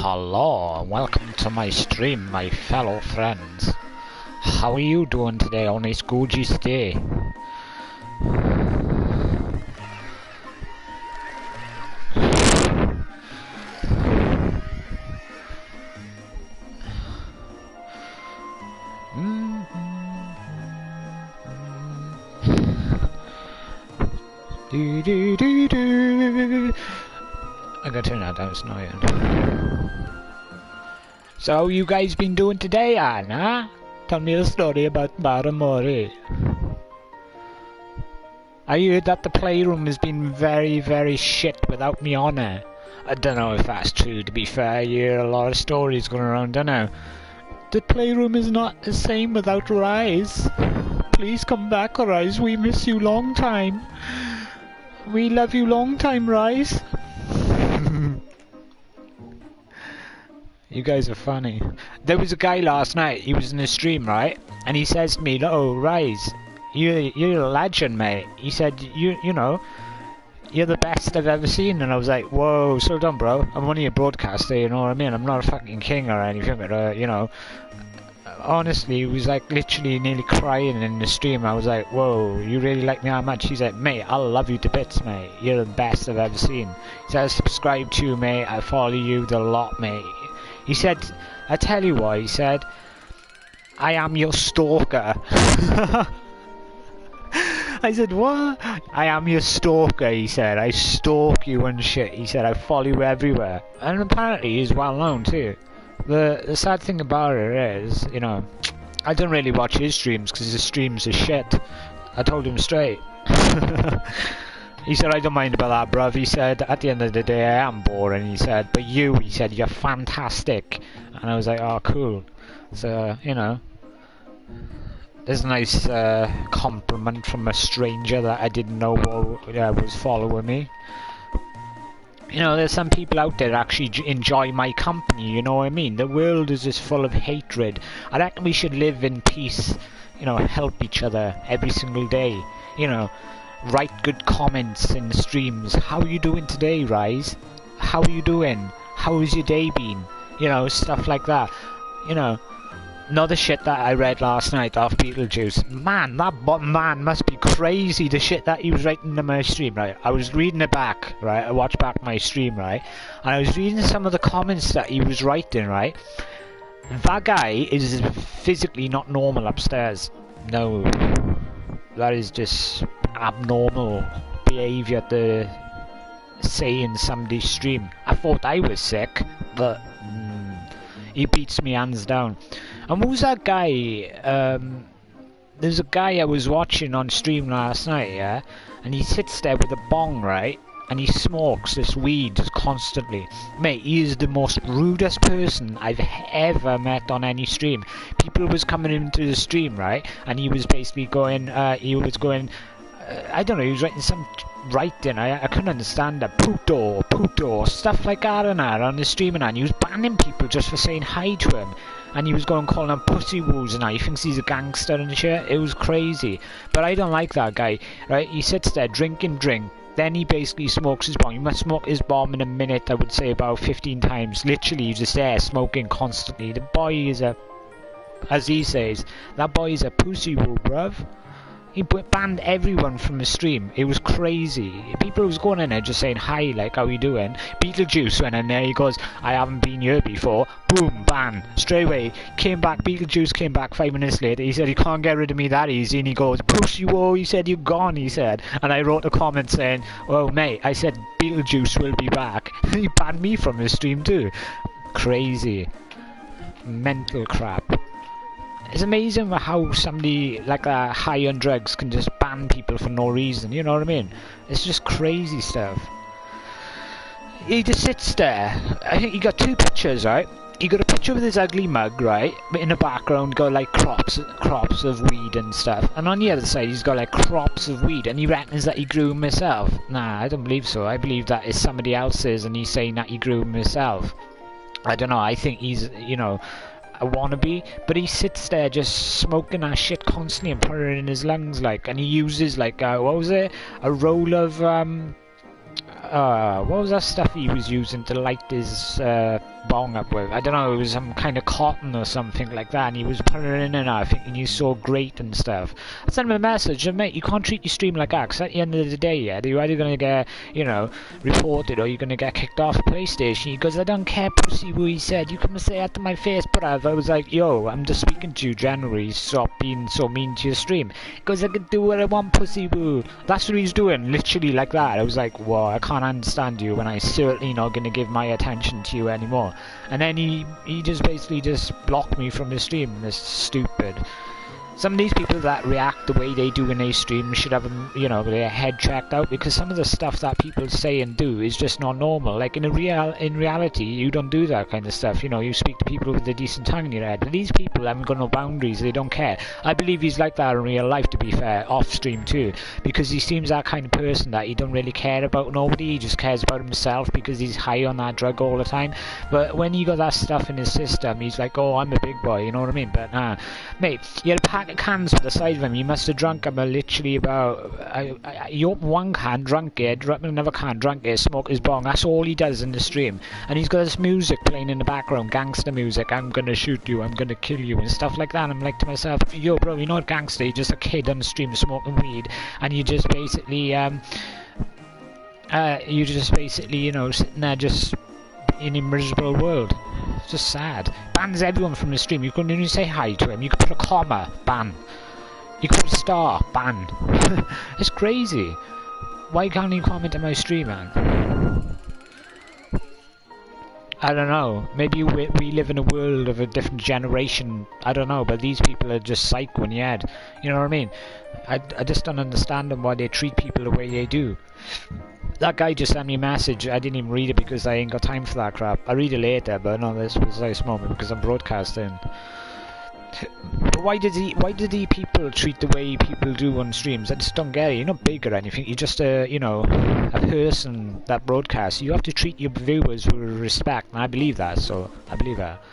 Hello, and welcome to my stream, my fellow friends. How are you doing today on this gorgeous day? I gotta turn that down, it's annoying. So, you guys been doing today, Anna? Tell me a story about Baramori. I heard that the playroom has been very, very shit without me on it. I don't know if that's true, to be fair. I hear a lot of stories going around, don't know. The playroom is not the same without Rise. Please come back, Rise. We miss you long time. We love you long time, Rise. You guys are funny. There was a guy last night, he was in a stream, right? And he says to me, "Oh, Rise, you're a legend, mate." He said, you know, "You're the best I've ever seen." And I was like, whoa, slow down, bro. I'm only a broadcaster, you know what I mean? I'm not a fucking king or anything, but, you know. Honestly, he was like literally nearly crying in the stream. I was like, whoa, you really like me that much? He's like, "Mate, I love you to bits, mate. You're the best I've ever seen." He said, "I subscribe to you, mate. I follow you a lot, mate." He said, "I tell you what," he said, "I am your stalker." I said, "What?" "I am your stalker," he said. "I stalk you and shit." He said, "I follow you everywhere." And apparently he's well known too. The sad thing about it is, you know, I don't really watch his streams because his streams are shit. I told him straight. He said, "I don't mind about that, bruv." He said, "At the end of the day, I am boring." He said, "But you," he said, "you're fantastic." And I was like, "Oh, cool." So, you know, there's a nice compliment from a stranger that I didn't know was following me. You know, there's some people out there that actually enjoy my company, you know what I mean? The world is just full of hatred. I reckon we should live in peace, you know, help each other every single day, you know. Write good comments in the streams. "How are you doing today, Rise? How are you doing? How has your day been?" You know, stuff like that. You know, another shit that I read last night off Beetlejuice. Man, that man must be crazy, the shit that he was writing in my stream, right? I was reading it back, right? I watched back my stream, right? And I was reading some of the comments that he was writing, right? That guy is physically not normal upstairs. No. That is just abnormal behaviour to say in somebody's stream. I thought I was sick, but he beats me hands down. And what was that guy? There's a guy I was watching on stream last night, yeah? And he sits there with a bong, right? And he smokes this weed constantly. Mate, he is the most rudest person I've ever met on any stream. People was coming into the stream, right? And he was basically going, I don't know, he was writing some writing, I couldn't understand that. Puto, stuff like that and that on the stream and he was banning people just for saying hi to him. And he was going calling them pussy woos and he thinks he's a gangster and shit. It was crazy. But I don't like that guy, right? He sits there drinking drink. Then he basically smokes his bomb. You must smoke his bomb in a minute, I would say about 15 times. Literally, he's just there smoking constantly. The boy is a, as he says, that boy is a pussy woo, bruv. He banned everyone from the stream. It was crazy. People was going in there just saying hi, like, "How you doing?" Beetlejuice went in there, he goes, "I haven't been here before." Boom, ban. Straight away. Came back, Beetlejuice came back 5 minutes later. He said, "You can't get rid of me that easy." And he goes, "Pussy whoa," he said, "You're gone," he said. And I wrote a comment saying, "Oh, mate," I said, "Beetlejuice will be back." He banned me from his stream too. Crazy. Mental crap. It's amazing how somebody like that high on drugs can just ban people for no reason, you know what I mean? It's just crazy stuff. He just sits there. I think he got two pictures, right? He got a picture with his ugly mug, right? But in the background got like crops of weed and stuff. And on the other side he's got like crops of weed and he reckons that he grew them himself. Nah, I don't believe so. I believe that is somebody else's and he's saying that he grew them himself. I don't know, I think he's, you know, a wannabe, but he sits there just smoking that shit constantly and putting it in his lungs, like, and he uses like what was it? A roll of what was that stuff he was using to light his bong up with. I don't know, it was some kind of cotton or something like that, and he was putting it in and out, thinking he saw great and stuff. I sent him a message, and mate, you can't treat your stream like that, because at the end of the day, yeah, you're either going to get, you know, reported, or you're going to get kicked off PlayStation. He goes, I don't care, pussy woo, he said, you come and say that to my face, bruv. I was like, yo, I'm just speaking to you generally, stop being so mean to your stream. He goes, I can do what I want, pussy woo. That's what he's doing, literally like that. I was like, whoa, I can't understand you, and I'm certainly not going to give my attention to you anymore. And then he just basically just blocked me from the stream. It's stupid. Some of these people that react the way they do when they stream should have, you know, their head checked out, because some of the stuff that people say and do is just not normal. Like in reality, you don't do that kind of stuff. You know, you speak to people with a decent tongue in your head. But these people haven't got no boundaries. They don't care. I believe he's like that in real life, to be fair, off stream too, because he seems that kind of person that he don't really care about nobody. He just cares about himself because he's high on that drug all the time. But when you got that stuff in his system, he's like, oh, I'm a big boy. You know what I mean? But nah, mate, you had a pack of cans to the side of him. You must have drunk them literally about. You open one can, drunk it, drop another can, drunk it, smoke his bong. That's all he does in the stream. And he's got this music playing in the background, gangster music. I'm gonna shoot you, I'm gonna kill you, and stuff like that. And I'm like to myself, yo, bro, you're not gangster. You're just a kid on the stream smoking weed, and you just basically, you know, sitting there just in a miserable world. It's just sad. Bans everyone from the stream. You couldn't even say hi to him. You could put a comma, ban. You could put a star, ban. It's crazy. Why can't you comment on my stream, man? I don't know. Maybe we live in a world of a different generation. I don't know, but these people are just psycho in the head. You know what I mean? I just don't understand them, why they treat people the way they do. That guy just sent me a message. I didn't even read it because I ain't got time for that crap. I'll read it later, but not this precise moment because I'm broadcasting. But why did the people treat the way people do on streams? I just don't get it. You're not big or anything. You're just you know, a person that broadcasts. You have to treat your viewers with respect, and I believe that. So I believe that.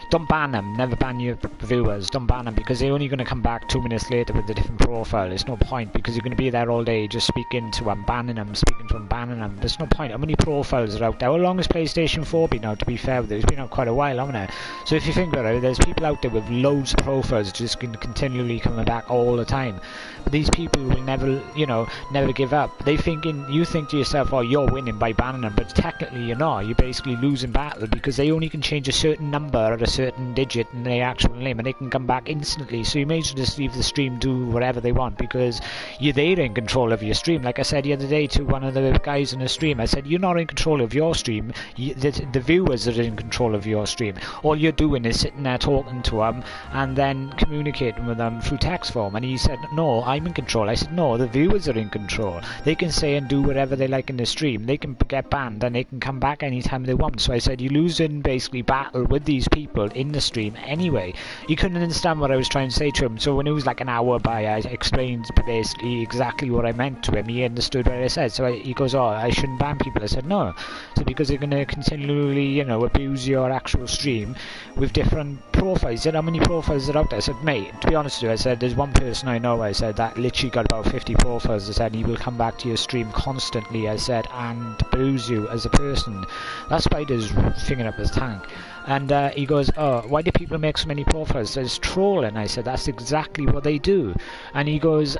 Don't ban them. Never ban your viewers. Don't ban them, because they're only going to come back 2 minutes later with a different profile. There's no point, because you're going to be there all day just speaking to them, banning them, speaking to them, banning them. There's no point. How many profiles are out there? How long has PlayStation 4 been out, to be fair with it? It's been out quite a while, hasn't it? So if you think about it, there's people out there with loads of profiles just continually coming back all the time. But these people will never, you know, never give up. You think to yourself, oh, you're winning by banning them, but technically you're not. You're basically losing battle, because they only can change a certain number at a certain digit in their actual name, and they can come back instantly. So you may as well just leave the stream, do whatever they want, because you're there in control of your stream. Like I said the other day to one of the guys in the stream, I said, you're not in control of your stream. The viewers are in control of your stream. All you're doing is sitting there talking to them and then communicating with them through text form. And he said, no, I'm in control. I said, no, the viewers are in control. They can say and do whatever they like in the stream. They can get banned and they can come back anytime they want. So I said, you're losing basically battle with these people in the stream anyway. He couldn't understand what I was trying to say to him. So when it was like an hour by, I explained basically exactly what I meant to him. He understood what I said. So he goes, oh, I shouldn't ban people. I said, no. So because they're going to continually, you know, abuse your actual stream with different profiles. He said, how many profiles are out there? I said, mate, to be honest with you, I said, there's one person I know, I said, that literally got about 50 profiles. I said, he will come back to your stream constantly, I said, and abuse you as a person. That spider's fingering up his tank. And he goes, oh, why do people make so many profiles? There's trolling. I said, that's exactly what they do. And he goes,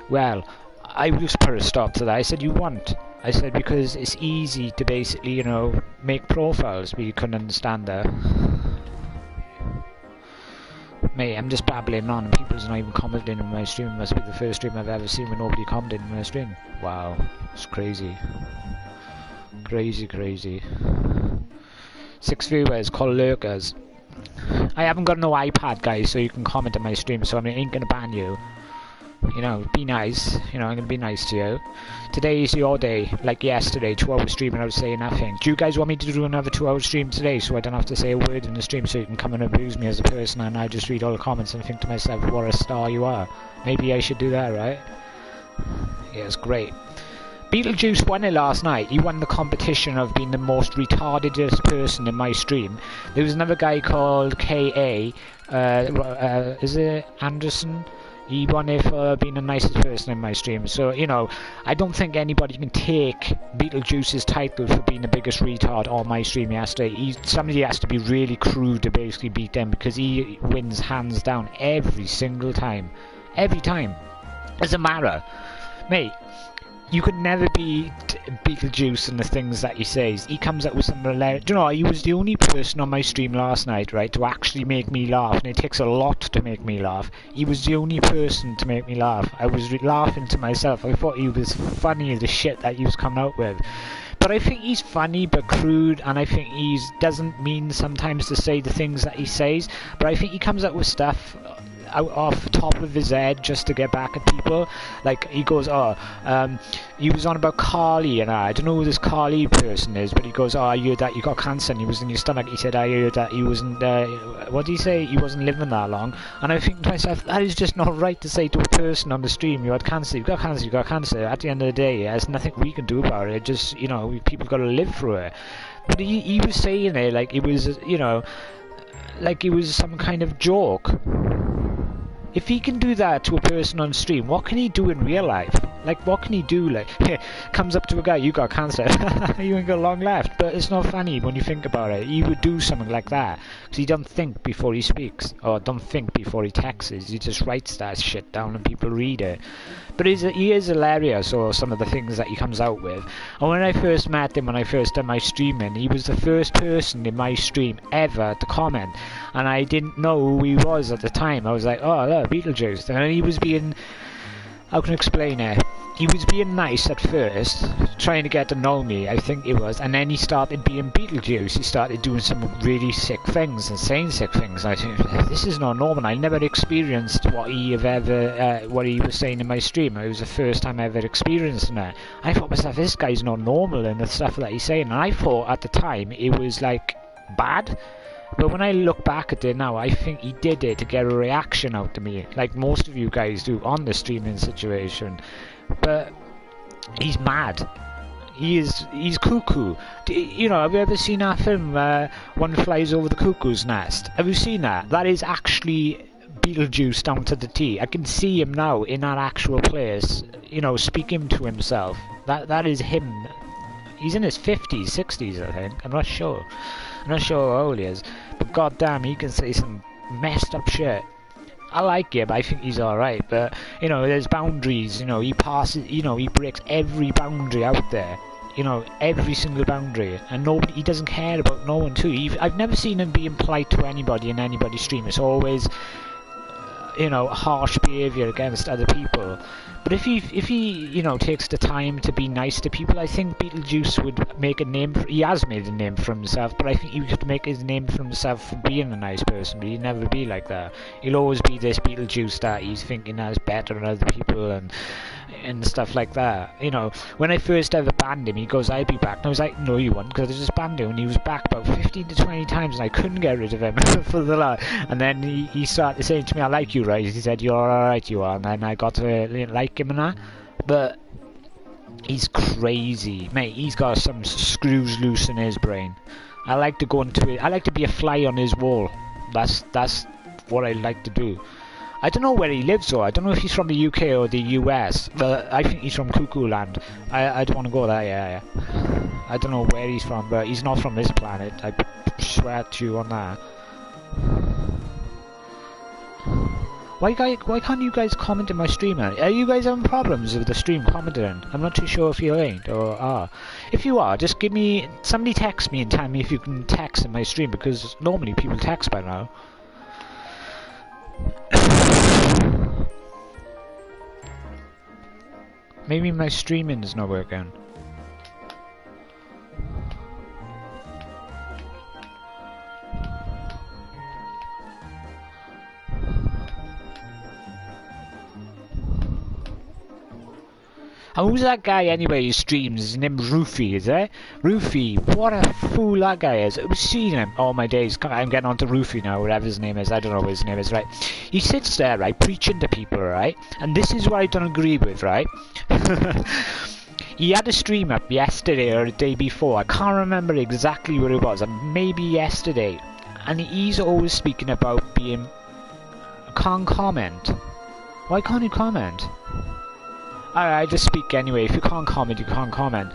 well, I just put a stop to that. I said, you won't. I said, because it's easy to basically, you know, make profiles, but you couldn't understand that. Mate, I'm just babbling on and people's not even commenting on my stream. It must be the first stream I've ever seen where nobody commented on my stream. Wow, it's crazy. Crazy. 6 viewers called lurkers. I haven't got no iPad, guys, so you can comment on my stream, so I ain't gonna ban you. You know, be nice. You know, I'm gonna be nice to you. Today is your day, like yesterday, 2-hour stream and I was saying nothing. Do you guys want me to do another 2-hour stream today, so I don't have to say a word in the stream, so you can come and abuse me as a person and I just read all the comments and think to myself, what a star you are. Maybe I should do that, right? Yeah, it's great. Beetlejuice won it last night. He won the competition of being the most retardedest person in my stream. There was another guy called K.A. Is it Anderson? He won it for being the nicest person in my stream. So, you know, I don't think anybody can take Beetlejuice's title for being the biggest retard on my stream yesterday. Somebody has to be really crude to basically beat them, because he wins hands down every single time. Every time. Doesn't matter. Mate, you could never beat Beetlejuice and the things that he says. He comes up with some hilarious... Do you know, he was the only person on my stream last night, right, to actually make me laugh, and it takes a lot to make me laugh. He was the only person to make me laugh. I was laughing to myself. I thought he was funny, the shit that he was coming out with. But I think he's funny but crude, and I think he doesn't mean sometimes to say the things that he says, but I think he comes up with stuff out off the top of his head just to get back at people. Like, he goes, he was on about Carly, and I don't know who this Carly person is, but he goes, I heard that you got cancer and he was in your stomach. He said, I heard that he wasn't, what did he say? He wasn't living that long. And I think to myself, that is just not right to say to a person on the stream, you had cancer, you got cancer, you got cancer. At the end of the day, there's nothing we can do about it. Just, you know, people got to live through it. But he was saying it like it was, you know, like it was some kind of joke. If he can do that to a person on stream, what can he do in real life? Like, what can he do? Like, comes up to a guy, you got cancer, you ain't got long left. But it's not funny when you think about it. He would do something like that because he don't think before he speaks, or don't think before he texts. He just writes that shit down and people read it. But he is hilarious, or some of the things that he comes out with. And when I first met him, when I first done my streaming, he was the first person in my stream ever to comment. And I didn't know who he was at the time. I was like, oh, look, Beetlejuice. And he was being... How can I explain it? He was being nice at first, trying to get to know me, I think it was, and then he started being Beetlejuice. He started doing some really sick things and saying sick things. I think, this is not normal. I never experienced what he was saying in my stream. It was the first time I ever experienced that. I thought to myself, this guy's not normal in the stuff that he's saying. And I thought at the time it was like bad. But when I look back at it now, I think he did it to get a reaction out to me, like most of you guys do on the streaming situation. But he's mad. He's cuckoo. You know, have you ever seen that film, One Flies Over the Cuckoo's Nest? Have you seen that? That is actually Beetlejuice down to the T. I can see him now in that actual place, you know, speaking to himself. That is him. He's in his 50s, 60s, I think. I'm not sure. I'm not sure how old he is. But goddamn, he can say some messed up shit. I like him, I think he's alright, but, you know, there's boundaries, you know, he breaks every boundary out there, you know, every single boundary, and he doesn't care about no one too. I've never seen him being polite to anybody in anybody's stream. It's always, you know, harsh behaviour against other people. But if he, you know, takes the time to be nice to people, I think Beetlejuice would make a name. He has made a name for himself, but I think he could make his name for himself for being a nice person. But he'd never be like that. He'll always be this Beetlejuice that he's thinking that's better than other people and stuff like that. You know, when I first ever banned him, he goes, "I'll be back." And I was like, "No, you won't," because I just banned him, and he was back about 15 to 20 times, and I couldn't get rid of him for the lot. And then he started saying to me, "I like you, right?" He said, "You're alright, you are." And then I got to like him and that. But he's crazy, mate. He's got some screws loose in his brain. I like to go into it. I like to be a fly on his wall. That's what I like to do. I don't know where he lives, though. I don't know if he's from the UK or the US, but I think he's from Cuckoo Land. I don't want to go there. Yeah. I don't know where he's from, but he's not from this planet. I swear to you on that. Why can't you guys comment in my stream? Are you guys having problems with the stream commenting? I'm not too sure if you ain't or are. If you are, just somebody text me and tell me if you can text in my stream, because normally people text by now. Maybe my streaming is not working. And who's that guy anyway who streams? His name's Roofy, is it? Roofy, what a fool that guy is. I've seen him all my days. I'm getting on to Roofy now, whatever his name is. I don't know what his name is, right? He sits there, right, preaching to people, right? And this is what I don't agree with, right? He had a stream up yesterday or the day before. I can't remember exactly what it was. Maybe yesterday. And he's always speaking about being... Can't comment. Why can't you comment? I just speak anyway. If you can't comment, you can't comment.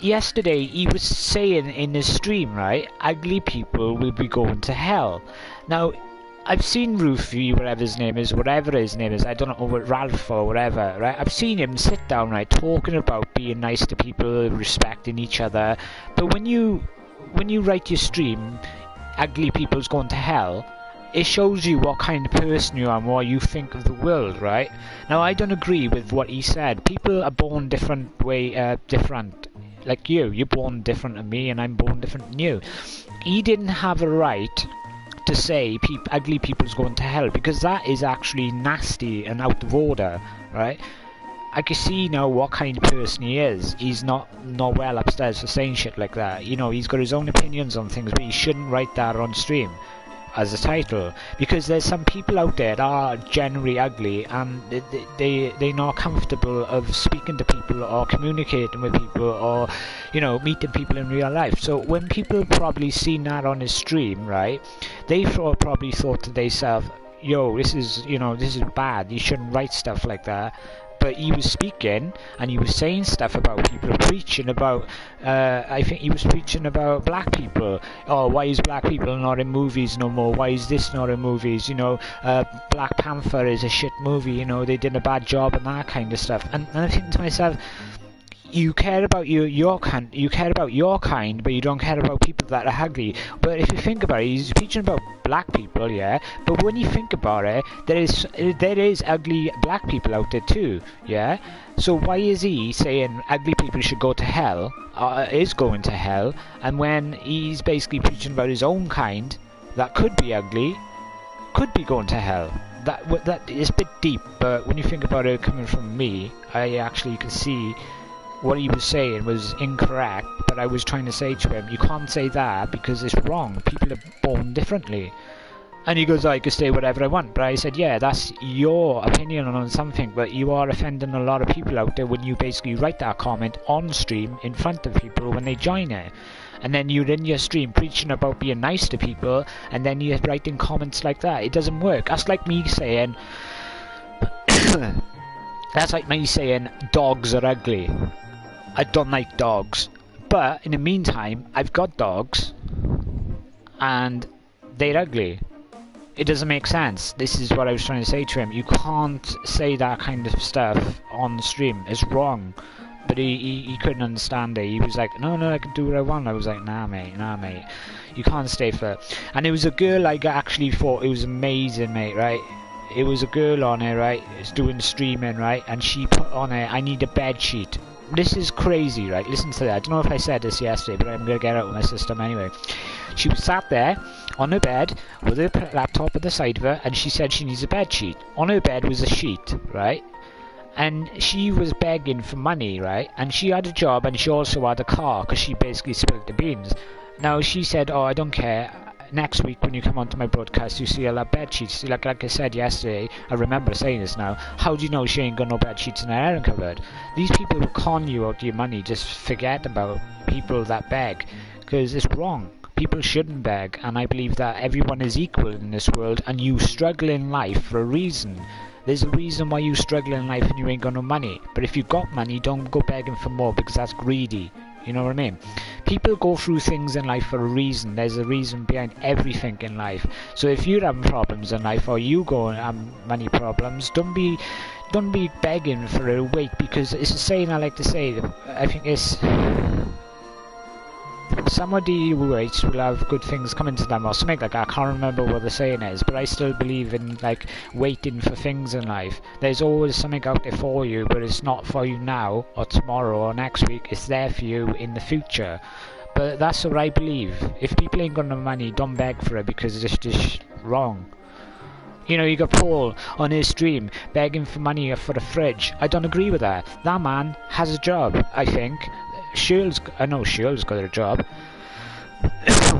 Yesterday he was saying in his stream, right, ugly people will be going to hell. Now, I've seen Rufy, whatever his name is, I don't know, Ralph or whatever, right? I've seen him sit down, right, talking about being nice to people, respecting each other. But when you write your stream, ugly people's going to hell, it shows you what kind of person you are and what you think of the world, right? Now, I don't agree with what he said. People are born different. Like you're born different than me, and I'm born different than you. He didn't have a right to say ugly people's going to hell, because that is actually nasty and out of order, right? I can see now what kind of person he is. He's not well upstairs for saying shit like that. You know, he's got his own opinions on things, but he shouldn't write that on stream as a title, because there's some people out there that are generally ugly, and they're not comfortable of speaking to people or communicating with people or, you know, meeting people in real life. So when people probably seen that on his stream, right, they probably thought to themselves, yo, this is bad, you shouldn't write stuff like that. But he was speaking and he was saying stuff about people, preaching about, I think he was preaching about black people. Oh, why is black people not in movies no more? Why is this not in movies? You know, Black Panther is a shit movie, you know, they did a bad job and that kind of stuff. And I think to myself, you care about your kind, but you don't care about people that are ugly. But if you think about it, he's preaching about black people, yeah. But when you think about it, there is ugly black people out there too, yeah. So why is he saying ugly people should go to hell, is going to hell, and when he's basically preaching about his own kind that could be ugly, could be going to hell? That is a bit deep, but when you think about it coming from me, I actually can see what he was saying was incorrect, but I was trying to say to him, you can't say that because it's wrong. People are born differently. And he goes, I can say whatever I want. But I said, yeah, that's your opinion on something, but you are offending a lot of people out there when you basically write that comment on stream in front of people when they join it. And then you're in your stream preaching about being nice to people, and then you're writing comments like that. It doesn't work. That's like me saying... that's like me saying dogs are ugly. I don't like dogs, but in the meantime, I've got dogs, and they're ugly. It doesn't make sense. This is what I was trying to say to him. You can't say that kind of stuff on the stream. It's wrong. But he couldn't understand it. He was like, no, I can do what I want. I was like, nah, mate. You can't stay for it. And it was a girl I actually thought it was amazing, mate, right? It was a girl on it, right? It's doing streaming, right? And she put on it, I need a bed sheet. This is crazy, right? Listen to that. I don't know if I said this yesterday, but I'm going to get it out of my system anyway. She was sat there on her bed with her laptop at the side of her, and she said she needs a bed sheet. On her bed was a sheet, right? And she was begging for money, right? And she had a job, and she also had a car, because she basically spilled the beans. Now, she said, oh, I don't care. Next week when you come onto my broadcast, you see I'll have bed sheets. Like I said yesterday, I remember saying this now. How do you know she ain't got no bed sheets in her iron cupboard? These people will con you out of your money. Just forget about people that beg, because it's wrong. People shouldn't beg, and I believe that everyone is equal in this world, and you struggle in life for a reason. There's a reason why you struggle in life and you ain't got no money. But if you got money, don't go begging for more, because that's greedy. You know what I mean? People go through things in life for a reason. There's a reason behind everything in life. So if you're having problems in life, or you go and have money problems, don't be begging for a wait, because it's a saying I like to say. I think it's somebody who waits will have good things coming to them, or something like that. I can't remember what the saying is, but I still believe in like waiting for things in life. There's always something out there for you, but it's not for you now or tomorrow or next week. It's there for you in the future. But that's what I believe. If people ain't got no money, don't beg for it, because it's just wrong. You know, you got Paul on his stream begging for money for the fridge. I don't agree with that. That man has a job, I think. I know Shirl's got a job.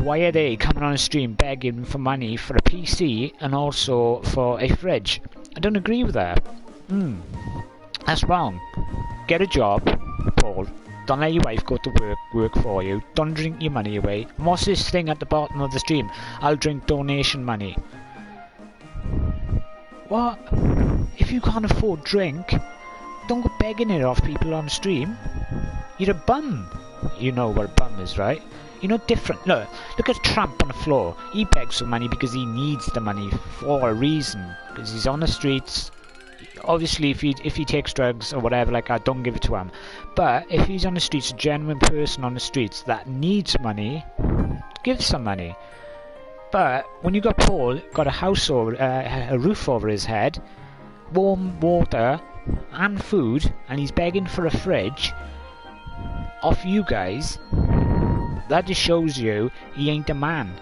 Why are they coming on a stream begging for money for a PC and also for a fridge? I don't agree with that. That's wrong. Get a job, Paul. Don't let your wife go to work for you. Don't drink your money away. And what's this thing at the bottom of the stream? I'll drink donation money. What? if you can't afford drink, don't go begging it off people on stream. You're a bum. You know what a bum is, right? You're not different. Look at a tramp on the floor. He begs for money because he needs the money for a reason. Because he's on the streets. Obviously, if he takes drugs or whatever like that, don't give it to him. But if he's on the streets, a genuine person on the streets that needs money, give some money. But when you got Paul, got a house over, a roof over his head, warm water and food, and he's begging for a fridge off you guys, that just shows you he ain't a man.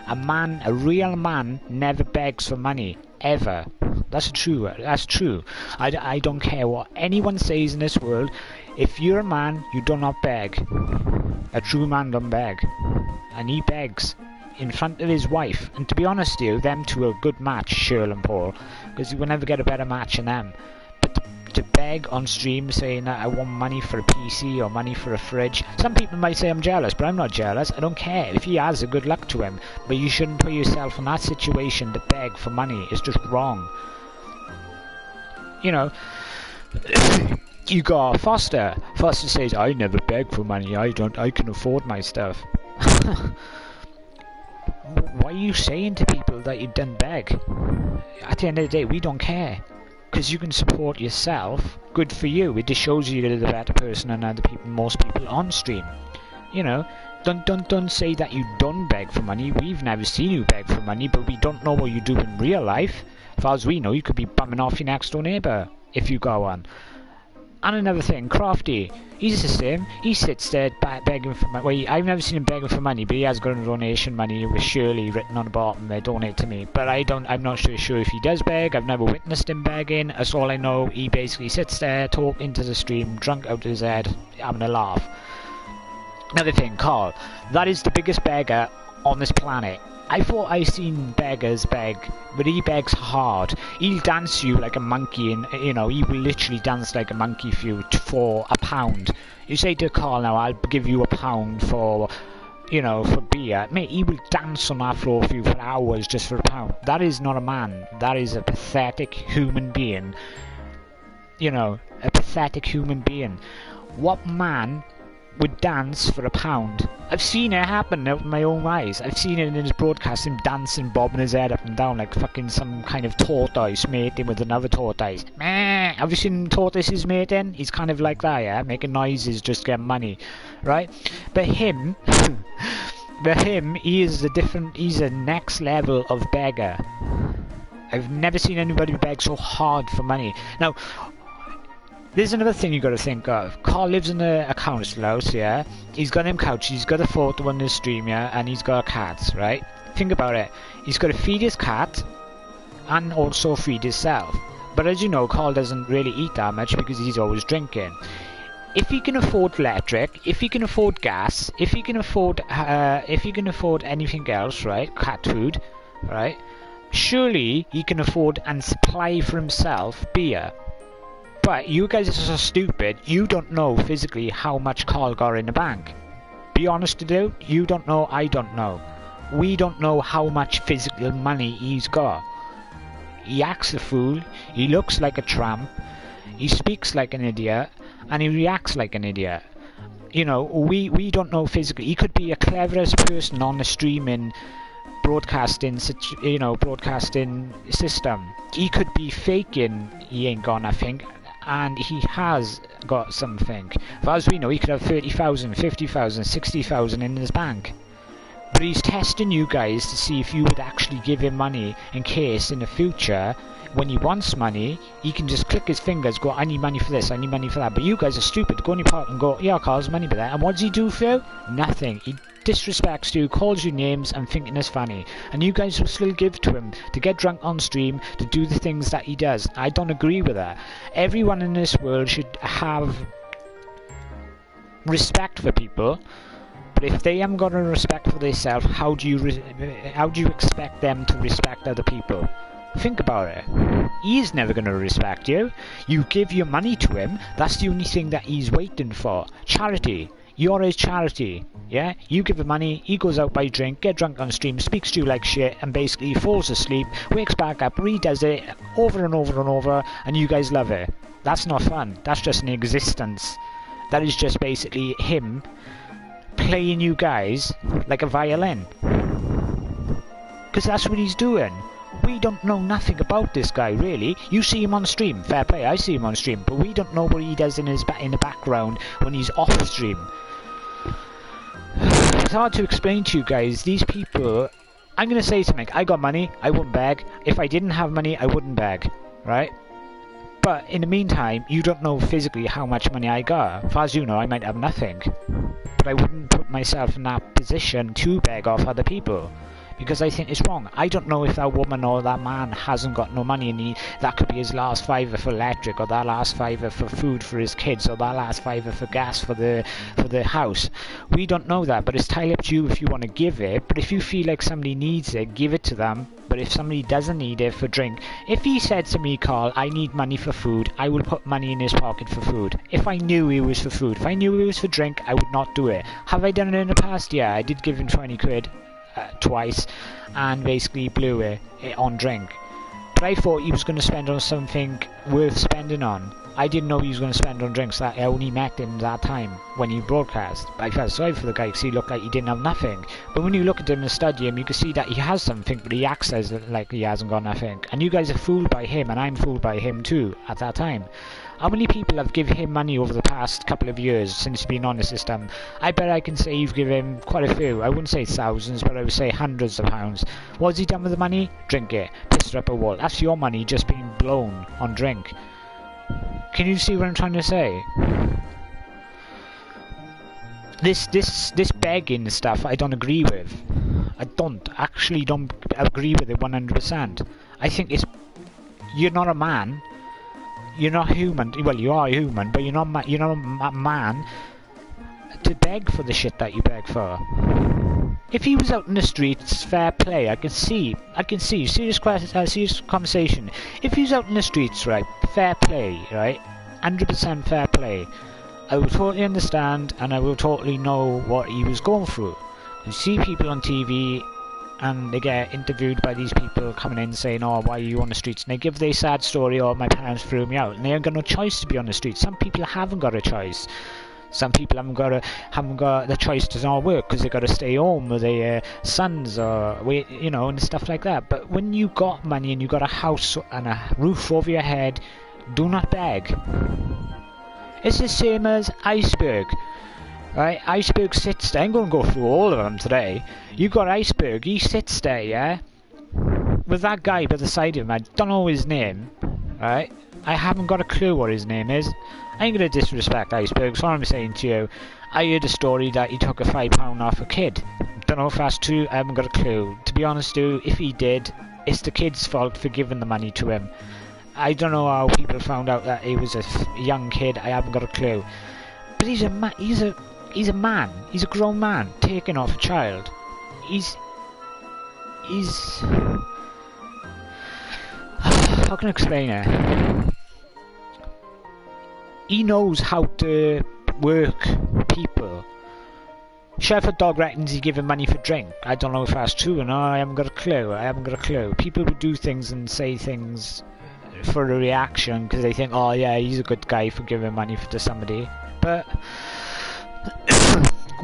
A real man never begs for money, ever. That's true. I don't care what anyone says in this world. If you're a man, you do not beg. A true man don't beg. And he begs in front of his wife. And to be honest with you, them two are a good match, Shirl and Paul, because you will never get a better match than them. But to beg on stream saying that I want money for a PC or money for a fridge, some people might say I'm jealous, but I'm not jealous. I don't care. If he has, good luck to him. But you shouldn't put yourself in that situation to beg for money. It's just wrong. You know, you got Foster. Foster says, I never beg for money. I can afford my stuff. Why are you saying to people that you don't beg? At the end of the day, we don't care. Because you can support yourself. Good for you. It just shows you you're the better person than other people, most people on stream. You know, don't say that you don't beg for money. We've never seen you beg for money, but we don't know what you do in real life. As far as we know, you could be bumming off your next door neighbour if you go on. And another thing, Crafty, he's the same. He sits there begging for money. Well, I've never seen him begging for money, but he has got a donation money with Shirley written on the bottom there, donate to me. But I'm not sure if he does beg. I've never witnessed him begging. That's all I know. He basically sits there, talking to the stream, drunk out of his head, having a laugh. Another thing, Carl, that is the biggest beggar on this planet. I thought I seen beggars beg, but he begs hard. He'll dance you like a monkey, and he will literally dance like a monkey for you for £1. You say to Carl now, I'll give you £1 for, for beer. Mate, he will dance on that floor for you for hours just for £1. That is not a man. That is a pathetic human being. A pathetic human being. What man would dance for £1? I've seen it happen out with my own eyes. I've seen it in his broadcast, him dancing, bobbing his head up and down like fucking some kind of tortoise mating with another tortoise. Meh. Have you seen tortoises mating? He's kind of like that, yeah? Making noises just to get money, right? But him, he's a next level of beggar. I've never seen anybody beg so hard for money. Now, there's another thing you got to think of. Carl lives in a council house, yeah? He's got him couch, he's got a photo on his stream, yeah? And he's got cats, right? Think about it. He's got to feed his cat and also feed himself. But as you know, Carl doesn't really eat that much because he's always drinking. If he can afford electric, if he can afford gas, if he can afford anything else, right? Cat food, right? Surely he can afford and supply for himself beer. But you guys are so stupid, you don't know physically how much Carl got in the bank. Be honest with you, you don't know, I don't know. We don't know how much physical money he's got. He acts a fool, he looks like a tramp, he speaks like an idiot, and he reacts like an idiot. We don't know physically. He could be a cleverest person on the streaming broadcasting system. He could be faking he ain't got nothing, and he has got something. For as we know, he could have 30,000, 50,000, 60,000 in his bank. But he's testing you guys to see if you would actually give him money in case in the future, when he wants money, he can just click his fingers, go, I need money for this, I need money for that. But you guys are stupid. Go in your pocket and go, yeah, Carl's money for that. And what does he do for you? Nothing. He disrespects you, calls you names, and thinking it's funny. And you guys will still give to him to get drunk on stream, to do the things that he does. I don't agree with that. Everyone in this world should have respect for people. But if they haven't got a respect for themselves, how do you expect them to respect other people? Think about it. He's never going to respect you. You give your money to him. That's the only thing that he's waiting for. Charity. You're his charity, yeah? You give him money, he goes out, buy a drink, get drunk on stream, speaks to you like shit, and basically falls asleep, wakes back up, redoes it over and over and over, and you guys love it. That's not fun. That's just an existence. That is just basically him playing you guys like a violin. Because that's what he's doing. We don't know nothing about this guy, really. You see him on stream, fair play, I see him on stream, but we don't know what he does in the background when he's off stream. It's hard to explain to you guys. These people, I'm going to say something. I got money, I wouldn't beg. If I didn't have money, I wouldn't beg, right? But in the meantime, you don't know physically how much money I got. As far as you know, I might have nothing. But I wouldn't put myself in that position to beg off other people. Because I think it's wrong. I don't know if that woman or that man hasn't got no money and that could be his last fiver for electric, or that last fiver for food for his kids, or that last fiver for gas for the house. We don't know that, but it's entirely up to you if you want to give it. But if you feel like somebody needs it, give it to them. But if somebody doesn't need it for drink, if he said to me, Carl, I need money for food, I will put money in his pocket for food. If I knew it was for food. If I knew it was for drink, I would not do it. Have I done it in the past? Yeah, I did give him 20 quid. Twice, and basically blew it on drink. But I thought he was going to spend on something worth spending on. I didn't know he was going to spend on drinks. That I only met him that time when he broadcast. I felt sorry for the guy because he looked like he didn't have nothing. But when you look at him and study him, you can see that he has something, but he acts as like he hasn't got nothing. And you guys are fooled by him, and I'm fooled by him too at that time. How many people have given him money over the past couple of years since he's been on the system? I bet I can say you've given him quite a few. I wouldn't say thousands, but I would say hundreds of pounds. What's he done with the money? Drink it. Pissed up a wall. That's your money just being blown on drink. Can you see what I'm trying to say? This begging stuff I don't agree with. I actually don't agree with it 100%. I think you're not a man. You're not human. Well, you are human, but you're not a man to beg for the shit that you beg for. If he was out in the streets, fair play. I can see. Serious conversation. If he was out in the streets, right, fair play, right, 100% fair play. I will totally understand, and I will totally know what he was going through. You see people on TV, and they get interviewed by these people coming in saying, oh, why are you on the streets? And they give their sad story, oh, my parents threw me out. And they ain't got no choice to be on the streets. Some people haven't got a choice. Some people haven't got the choice to not work because they got to stay home with their sons, or you know, and stuff like that. But when you got money and you got a house and a roof over your head, do not beg. It's the same as Iceberg. Right, Iceberg sits there. I'm going to go through all of them today. You got Iceberg, he sits there, yeah, with that guy by the side of him. I don't know his name, right? I haven't got a clue what his name is. I ain't going to disrespect Iceberg, so I'm saying to you, I heard a story that he took a £5 off a kid. Don't know if that's true, I haven't got a clue. To be honest, dude, if he did, it's the kid's fault for giving the money to him. I don't know how people found out that he was a young kid, I haven't got a clue. But he's a man, he's a grown man, taking off a child. He's how can I explain it? He knows how to work people. Sheriff Dog reckons he giving money for drink. I don't know if that's true or not, I haven't got a clue. People would do things and say things for a reaction because they think, oh yeah, he's a good guy for giving money to somebody. But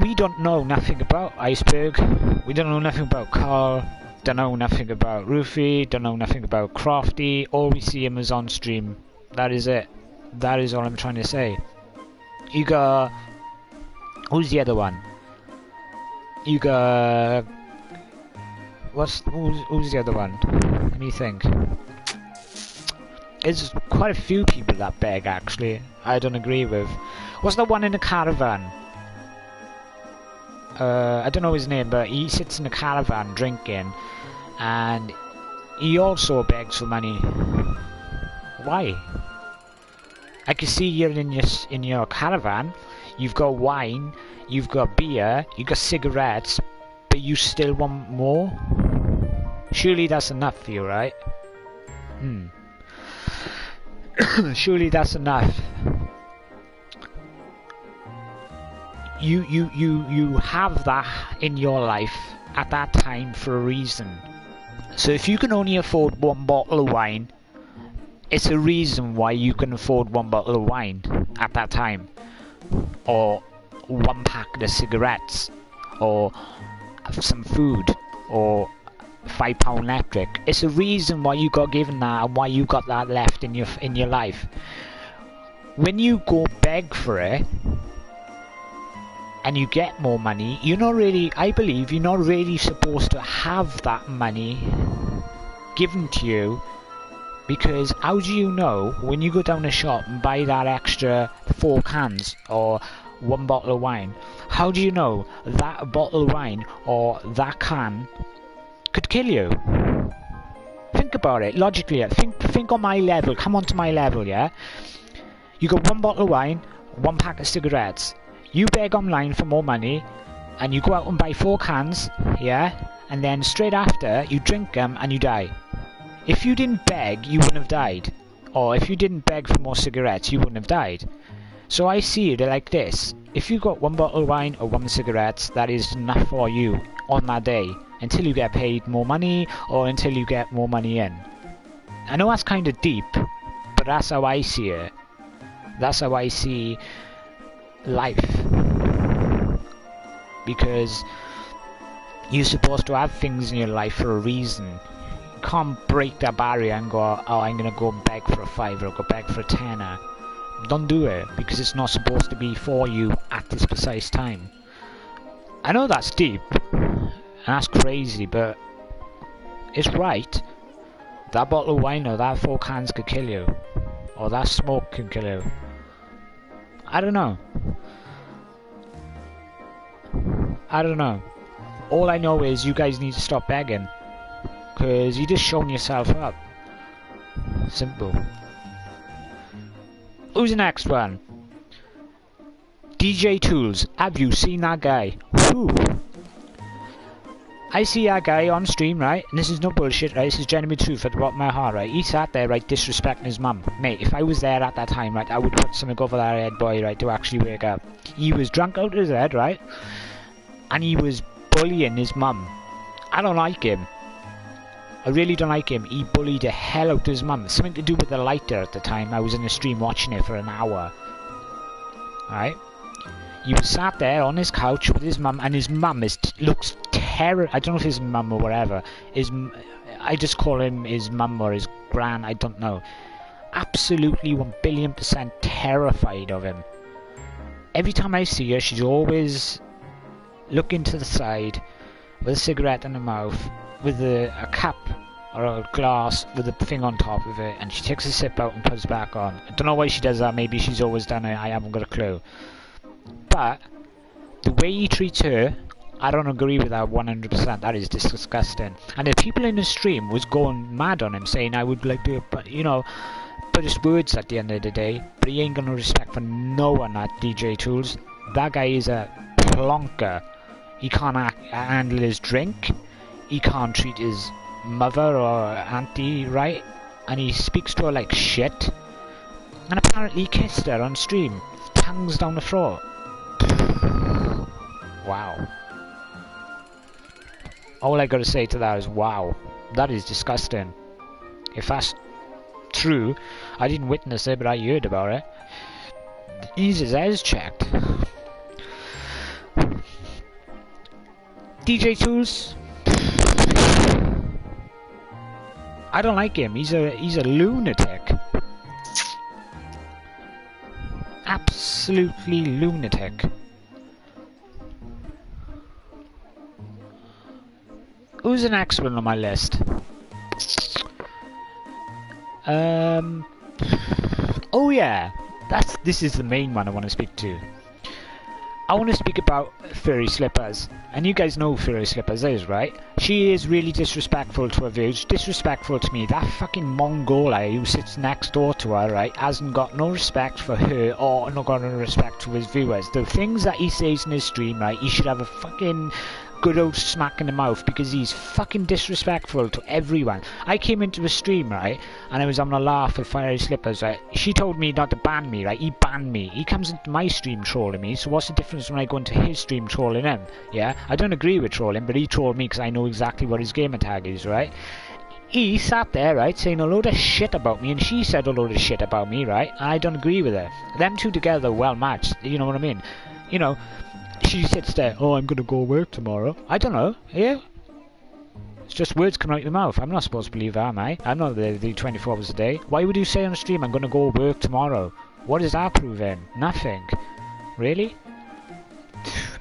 we don't know nothing about Iceberg. We don't know nothing about Carl. Don't know nothing about Rufy. Don't know nothing about Crofty. All we see him is on stream. That is it. That is all I'm trying to say. You got... Who's the other one? You got... Who's the other one? Let me think. There's quite a few people that beg, actually. I don't agree with. What's the one in the caravan? I don't know his name, but he sits in a caravan drinking, and he also begs for money. Why? I can see you're in your caravan. You've got wine, you've got beer, you've got cigarettes, but you still want more? Surely that's enough for you, right? Surely that's enough. you have that in your life at that time for a reason. So if you can only afford one bottle of wine, it's a reason why you can afford one bottle of wine at that time, or one pack of cigarettes, or some food, or £5 electric. It's a reason why you got given that and why you got that left in your life. When you go beg for it and you get more money, you're not really, I believe, you're not really supposed to have that money given to you, because how do you know when you go down a shop and buy that extra 4 cans or one bottle of wine, how do you know that bottle of wine or that can could kill you? Think about it logically. Think on my level. Come on to my level, yeah? You got one bottle of wine, one pack of cigarettes. You beg online for more money, and you go out and buy 4 cans, yeah? And then straight after, you drink them and you die. If you didn't beg, you wouldn't have died. Or if you didn't beg for more cigarettes, you wouldn't have died. So I see it like this. If you got one bottle of wine or one cigarettes, that is enough for you on that day, until you get paid more money or until you get more money in. I know that's kind of deep, but that's how I see it. That's how I see life. Because you're supposed to have things in your life for a reason. You can't break that barrier and go, oh, I'm going to go beg for a £5 or go beg for a tenner. Don't do it, because it's not supposed to be for you at this precise time. I know that's deep, and that's crazy, but it's right. That bottle of wine or that 4 cans could kill you. Or that smoke can kill you. I don't know. I don't know. All I know is you guys need to stop begging, because you're just showing yourself up. Simple. Who's the next one? DJ Tools. Have you seen that guy? Whew. I see that guy on stream, right? And this is no bullshit, right? This is genuine truth at the bottom of my heart, right? He sat there, right, disrespecting his mum. Mate, if I was there at that time, right, I would put something over that head boy, right, to actually wake up. He was drunk out of his head, right? And he was bullying his mum. I don't like him. I really don't like him. He bullied the hell out of his mum. Something to do with the lighter at the time. I was in the stream watching it for an hour. Right? He was sat there on his couch with his mum, and his mum looks terrible. I don't know if his mum or whatever. I just call him his mum or his gran. I don't know. Absolutely 1,000,000,000% terrified of him. Every time I see her, she's always looking to the side with a cigarette in her mouth, with a cap or a glass with a thing on top of it, and she takes a sip out and puts it back on. I don't know why she does that. Maybe she's always done it. I haven't got a clue. But the way he treats her, I don't agree with that 100%. That is disgusting. And the people in the stream was going mad on him, saying I would like to, you know, put his words at the end of the day. But he ain't got no respect for no one at DJ Tools. That guy is a plonker. He can't handle his drink. He can't treat his mother or auntie right, and he speaks to her like shit. And apparently he kissed her on stream, tongues down the throat. Wow. All I gotta say to that is wow. That is disgusting. If that's true, I didn't witness it, but I heard about it. He's his eyes checked. DJ Tools, I don't like him. He's a lunatic. Absolutely lunatic. Who's the next one on my list? Oh yeah, this is the main one I want to speak to. I want to speak about Furry Slippers, and you guys know who Furry Slippers is, right? She is really disrespectful to her viewers, disrespectful to me. That fucking Mongolia who sits next door to her, right, hasn't got no respect for her or not got no respect to his viewers. The things that he says in his stream, right, he should have a fucking good old smack in the mouth because he's fucking disrespectful to everyone. I came into a stream, right, and I was having a laugh with Fiery Slippers, right? She told me not to ban me, right? He banned me. He comes into my stream trolling me, so what's the difference when I go into his stream trolling him? Yeah, I don't agree with trolling, but he trolled me because I know exactly what his gamer tag is, right? He sat there, right, saying a load of shit about me, and she said a load of shit about me, right? I don't agree with her. Them two together, well matched, you know what I mean? You know, she sits there, oh, I'm gonna go work tomorrow. I don't know, yeah? It's just words coming out your mouth. I'm not supposed to believe that, am I? I'm not the 24 hours a day. Why would you say on the stream, I'm gonna go work tomorrow? What does that prove then? Nothing. Really?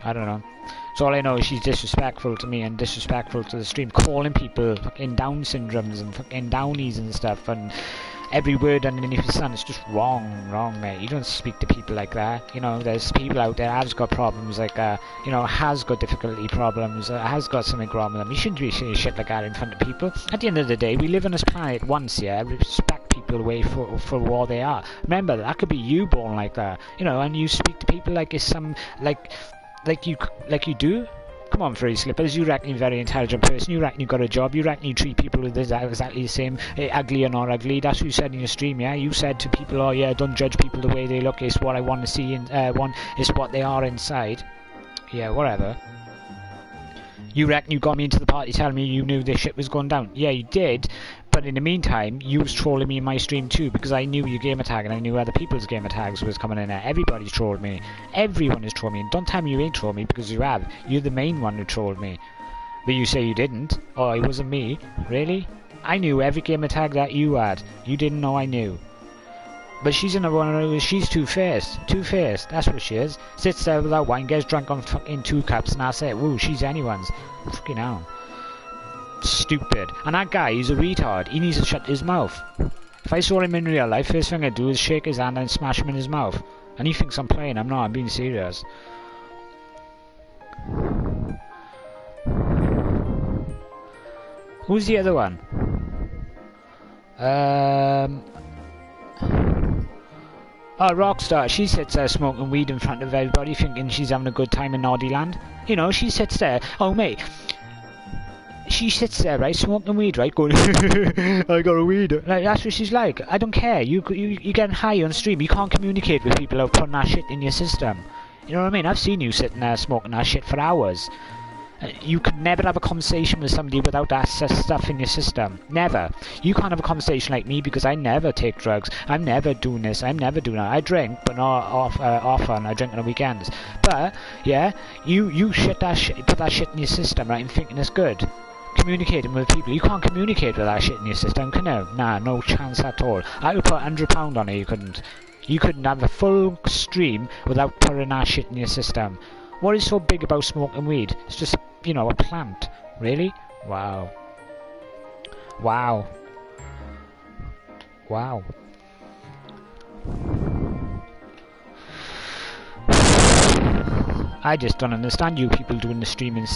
I don't know. So all I know is she's disrespectful to me and disrespectful to the stream, calling people fucking Down syndromes and fucking Downies and stuff, and every word underneath the sun is just wrong, mate. You don't speak to people like that. You know, there's people out there has got problems like, you know, has got difficulty problems, has got something wrong with them. You shouldn't be saying shit like that in front of people. At the end of the day, we live on this planet once, yeah? Respect people away for what they are. Remember, that could be you born like that, you know, and you speak to people like it's some, like you do? Come on, Fiery Slippers, you reckon you're a very intelligent person, you reckon you got a job, you reckon you treat people with exactly the same, ugly or not ugly. That's what you said in your stream, yeah? You said to people, oh yeah, don't judge people the way they look, it's what I want to see, it's what they are inside. Yeah, whatever. You reckon you got me into the party telling me you knew this shit was going down. Yeah, you did, but in the meantime, you was trolling me in my stream too, because I knew your gamer tag and I knew other people's gamer tags was coming in there. Everybody's trolled me. Everyone has trolled me. And don't tell me you ain't trolled me, because you have. You're the main one who trolled me. But you say you didn't. Oh, it wasn't me. Really? I knew every gamer tag that you had. You didn't know I knew. But she's another one of those, she's two-faced. Two-faced, that's what she is. Sits there without wine, gets drunk on fucking 2 cups, and that's it. Woo, she's anyone's. Fucking hell. Stupid. And that guy, he's a retard. He needs to shut his mouth. If I saw him in real life, first thing I'd do is shake his hand and smash him in his mouth. And he thinks I'm playing. I'm not. I'm being serious. Who's the other one? Oh, Rockstar, she sits there smoking weed in front of everybody thinking she's having a good time in Noddyland. You know, she sits there, oh mate, she sits there, right, smoking weed, right, going, I got a weed. Like, that's what she's like. I don't care, you getting high on stream, you can't communicate with people without putting that shit in your system. You know what I mean? I've seen you sitting there smoking that shit for hours. You could never have a conversation with somebody without that stuff in your system. Never. You can't have a conversation like me because I never take drugs. I'm never doing this. I'm never doing that. I drink, but not often. I drink on the weekends. But yeah, you shit that shit, put that shit in your system, right, and thinking it's good. Communicating with people. You can't communicate with that shit in your system, can you? Nah, no chance at all. I would put £100 on it. You couldn't. You couldn't have a full stream without putting that shit in your system. What is so big about smoking weed? It's just, you know, a plant. Really? Wow. Wow. Wow. I just don't understand you people doing the streaming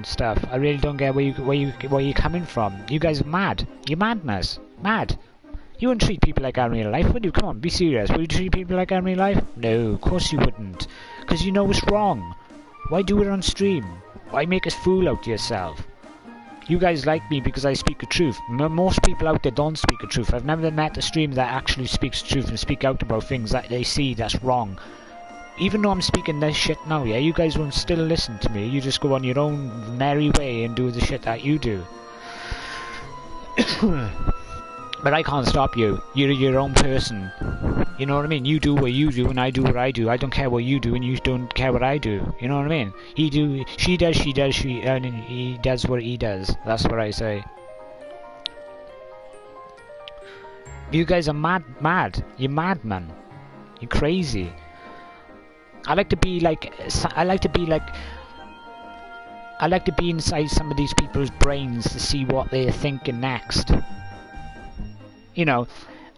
stuff. I really don't get where you're coming from. You guys are mad. You're madness. Mad. You wouldn't treat people like that in real life, would you? Come on, be serious. Would you treat people like that in real life? No, of course you wouldn't. Because you know it's wrong. Why do it on stream? Why make a fool out of yourself? You guys like me because I speak the truth. Most people out there don't speak the truth. I've never met a streamer that actually speaks the truth and speak out about things that they see that's wrong. Even though I'm speaking this shit now, yeah, you guys won't still listen to me. You just go on your own merry way and do the shit that you do. But I can't stop you. You're your own person. You know what I mean? You do what you do and I do what I do. I don't care what you do and you don't care what I do. You know what I mean? She does, and he does what he does. That's what I say. You guys are mad. You're madman. You're crazy. I like to be inside some of these people's brains to see what they're thinking next. You know,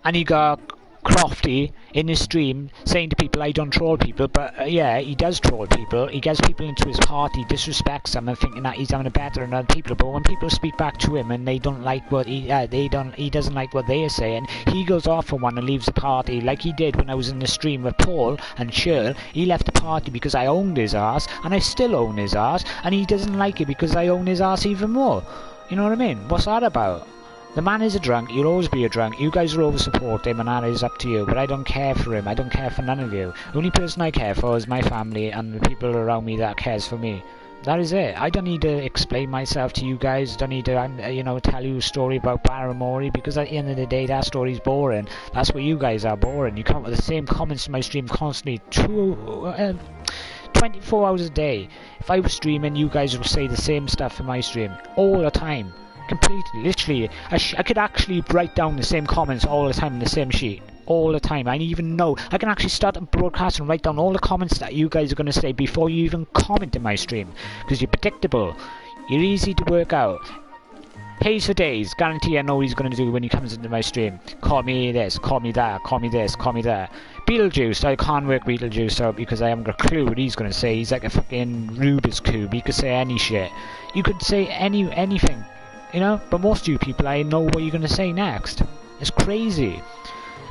and you got Crofty in his stream saying to people I don't troll people, but yeah, he does troll people. He gets people into his party, disrespects them, and thinking that he's having it better than other people. But when people speak back to him and they don't like what he doesn't like what they are saying, he goes off for one and leaves the party, like he did when I was in the stream with Paul and Shirl. He left the party because I owned his ass, and I still own his ass, and he doesn't like it because I own his ass even more. You know what I mean? What's that about? The man is a drunk, he'll always be a drunk. You guys will always support him, and that is up to you. But I don't care for him, I don't care for none of you. The only person I care for is my family and the people around me that cares for me. That is it. I don't need to explain myself to you guys. Don't need to, tell you a story about Barrymore, because at the end of the day, that story's boring. That's what you guys are, boring. You come up with the same comments in my stream constantly, 24 hours a day. If I was streaming, you guys would say the same stuff in my stream all the time. Completely, literally, I could actually write down the same comments all the time in the same sheet, all the time. I even know I can actually start a broadcast and write down all the comments that you guys are going to say before you even comment in my stream, because you're predictable, you're easy to work out. Haze for days, guarantee I know what he's going to do when he comes into my stream. Call me this, call me that, call me this, call me that. Beetlejuice, I can't work Beetlejuice out because I haven't got a clue what he's going to say. He's like a fucking Rubik's Cube, he could say any shit. You could say anything. But most of you people, I know what you're going to say next. It's crazy.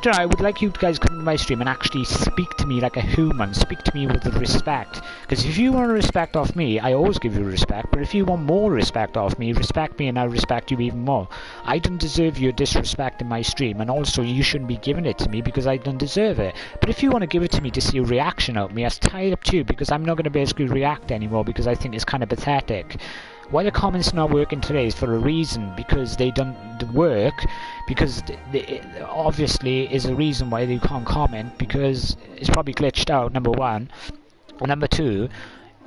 I would like you guys to come to my stream and actually speak to me like a human. Speak to me with respect. Because if you want respect off me, I always give you respect. But if you want more respect off me, respect me and I'll respect you even more. I don't deserve your disrespect in my stream. And also, you shouldn't be giving it to me because I don't deserve it. But if you want to give it to me to see a reaction out of me, that's tied up to you. Because I'm not going to basically react anymore because I think it's kind of pathetic. Why the comments not working today is for a reason, because they don't work, because obviously is a reason why you can't comment, because it's probably glitched out, number one. And number two,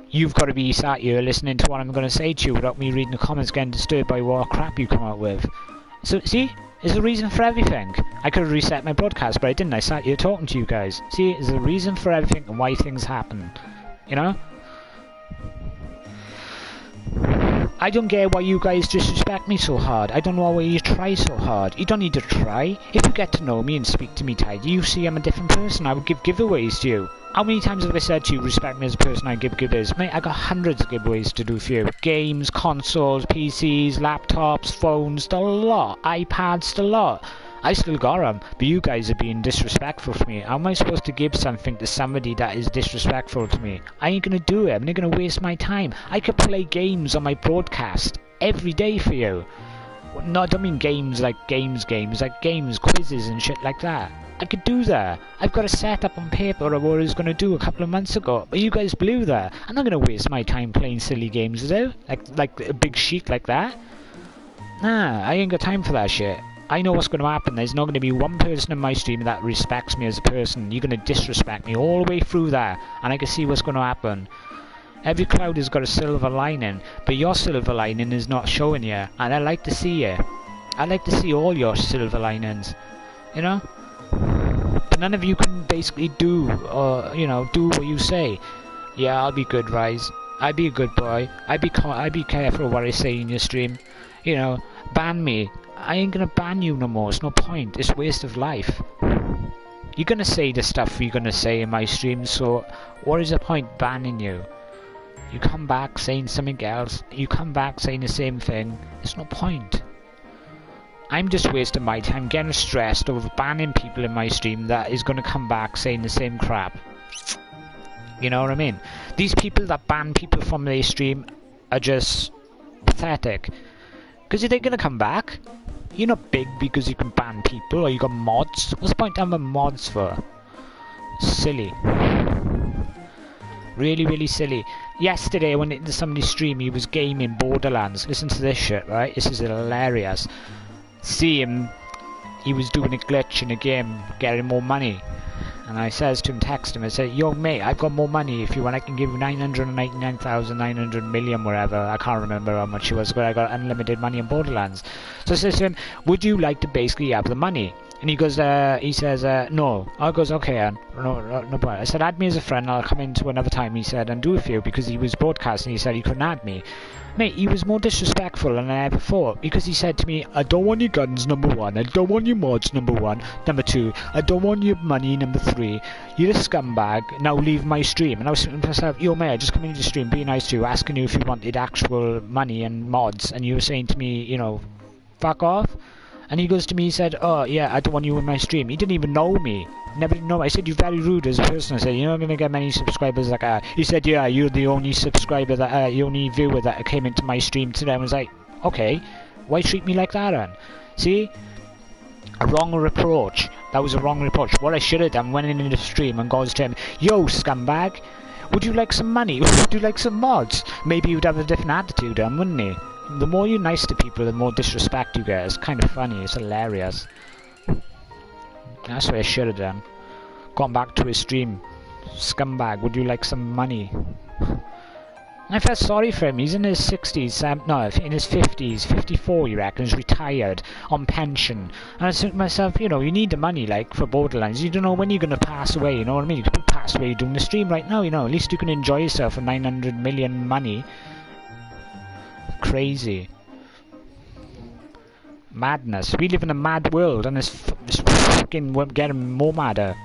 you've got to be sat here listening to what I'm going to say to you without me reading the comments getting disturbed by what crap you come out with. So, see? There's a reason for everything. I could have reset my broadcast, but I didn't. I sat here talking to you guys. See, there's a reason for everything and why things happen. I don't get why you guys disrespect me so hard. I don't know why you try so hard. You don't need to try. If you get to know me and speak to me tidy, you see I'm a different person. I would give giveaways to you. How many times have I said to you, respect me as a person, I give giveaways? Mate, I got hundreds of giveaways to do for you. Games, consoles, PCs, laptops, phones, the lot. iPads, the lot. I still got them, but you guys are being disrespectful to me. How am I supposed to give something to somebody that is disrespectful to me? I ain't gonna do it. I'm not gonna waste my time. I could play games on my broadcast every day for you. No, I don't mean games like games, like games, quizzes and shit like that. I could do that. I've got a setup on paper of what I was gonna do a couple of months ago, but you guys blew that. I'm not gonna waste my time playing silly games though, like a big sheet like that. Nah, I ain't got time for that shit. I know what's going to happen. There's not going to be one person in my stream that respects me as a person. You're going to disrespect me all the way through that, and I can see what's going to happen. Every cloud has got a silver lining, but your silver lining is not showing you, and I like to see it. I like to see all your silver linings, But none of you can basically do what you say. Yeah, I'll be good, Rise. I'll be a good boy. I'll be careful what I say in your stream. Ban me. I ain't gonna ban you no more. It's no point. It's a waste of life. You're gonna say the stuff you're gonna say in my stream, so what is the point banning you? You come back saying something else. You come back saying the same thing. There's no point. I'm just wasting my time getting stressed over banning people in my stream that is gonna come back saying the same crap. You know what I mean? These people that ban people from their stream are just pathetic. Because they're gonna come back. You're not big because you can ban people or you got mods. What's the point of having mods for? Silly. Really, really silly. Yesterday, I went into somebody's stream, he was gaming Borderlands. Listen to this shit, right? This is hilarious. See him, he was doing a glitch in a game, getting more money. And I says to him, text him, I said, yo mate, I've got more money. If you want, I can give you 999,900 million, whatever. I can't remember how much it was, but I got unlimited money in Borderlands. So I says to him, would you like to basically have the money? And he goes, he says, no. I goes, okay, no problem. I said, add me as a friend, I'll come into another time, he said, and do a few, because he was broadcasting, he said he couldn't add me. Mate, he was more disrespectful than I ever thought, because he said to me, I don't want your guns, number one, I don't want your mods, number one, number two, I don't want your money, number three, you're a scumbag, now leave my stream. And I was thinking to myself, yo mate, I just come into the stream, being nice to you, asking you if you wanted actual money and mods, and you were saying to me, you know, fuck off. And he goes to me, he said, oh yeah, I don't want you in my stream. He didn't even know me. Never did know me. I said, you're very rude as a person. I said, you're not going to get many subscribers like that. He said, yeah, you're the only subscriber that, the only viewer that came into my stream today. I was like, okay, why treat me like that then? See? A wrong approach. That was a wrong approach. What I should have done, went into the stream and goes to him, yo, scumbag, would you like some money? Would you like some mods? Maybe you'd have a different attitude then, wouldn't he? The more you're nice to people, the more disrespect you get. It's kind of funny. It's hilarious. That's what I should have done. Gone back to his stream. Scumbag, would you like some money? I felt sorry for him. He's in his 60s. No, in his 50s. 54, you reckon. He's retired. On pension. And I said to myself, you know, you need the money, like, for Borderlands. You don't know when you're going to pass away, you know what I mean? You could pass away doing the stream right now, you know. At least you can enjoy yourself for 900 million money. Crazy. Madness. We live in a mad world, and it's fucking getting more madder.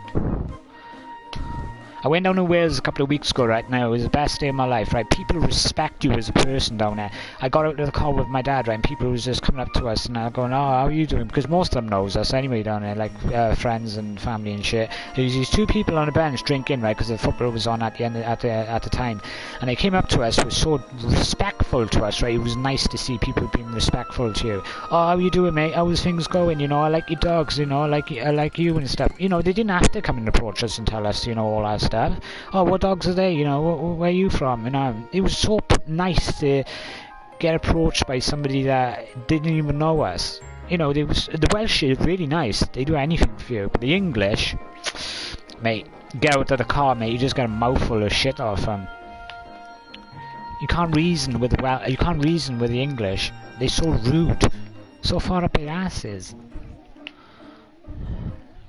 I went down to Wales a couple of weeks ago, right now. It was the best day of my life, right? People respect you as a person down there. I got out of the car with my dad, right? And people was just coming up to us and going, oh, how are you doing? Because most of them knows us anyway down there, like friends and family and shit. There was these two people on a bench drinking, right? Because the football was on at the end at the time, and they came up to us, was so respectful to us, right? It was nice to see people being respectful to you. Oh, how you doing, mate? How's things going? You know, I like your dogs. You know, I like you and stuff. You know, they didn't have to come and approach us and tell us, you know, all that stuff. Oh, what dogs are they? You know, where are you from? You know, it was so nice to get approached by somebody that didn't even know us. You know, the Welsh is really nice. They do anything for you. But the English, mate, get out of the car, mate. You just get a mouthful of shit off them. You can't reason with the English. They're so rude, so far up their asses.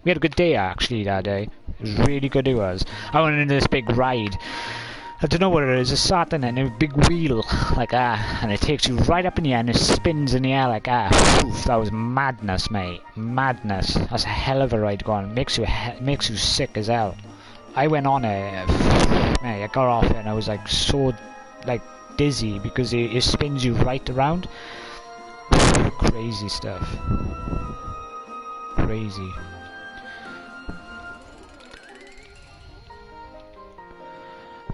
We had a good day actually that day. It was really good, it was. I went into this big ride. I don't know what it is. It's sat in a big wheel like that, and it takes you right up in the air and it spins in the air like that. Oof, that was madness, mate. Madness. That's a hell of a ride going. Makes you sick as hell. I went on it. Mate, I got off it and I was like so like dizzy because it spins you right around. Crazy stuff. Crazy.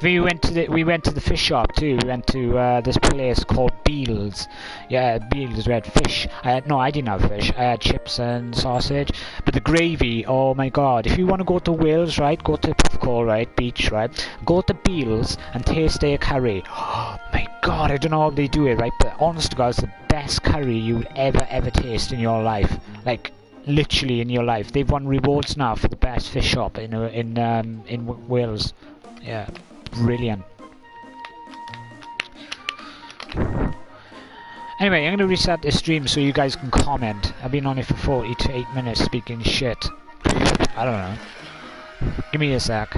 We went to the fish shop too. We went to this place called Beals. Yeah, Beals. We had fish. I didn't have fish. I had chips and sausage. But the gravy, oh my god! If you want to go to Wales, right, go to Puffcall, right, beach, right, go to Beals and taste their curry. Oh my god! I don't know how they do it, right, but honest to God, it's the best curry you would ever taste in your life. Like literally in your life. They've won rewards now for the best fish shop in Wales. Yeah. Brilliant. Anyway, I'm going to reset this stream so you guys can comment. I've been on it for 48 minutes speaking shit. I don't know. Give me a sec.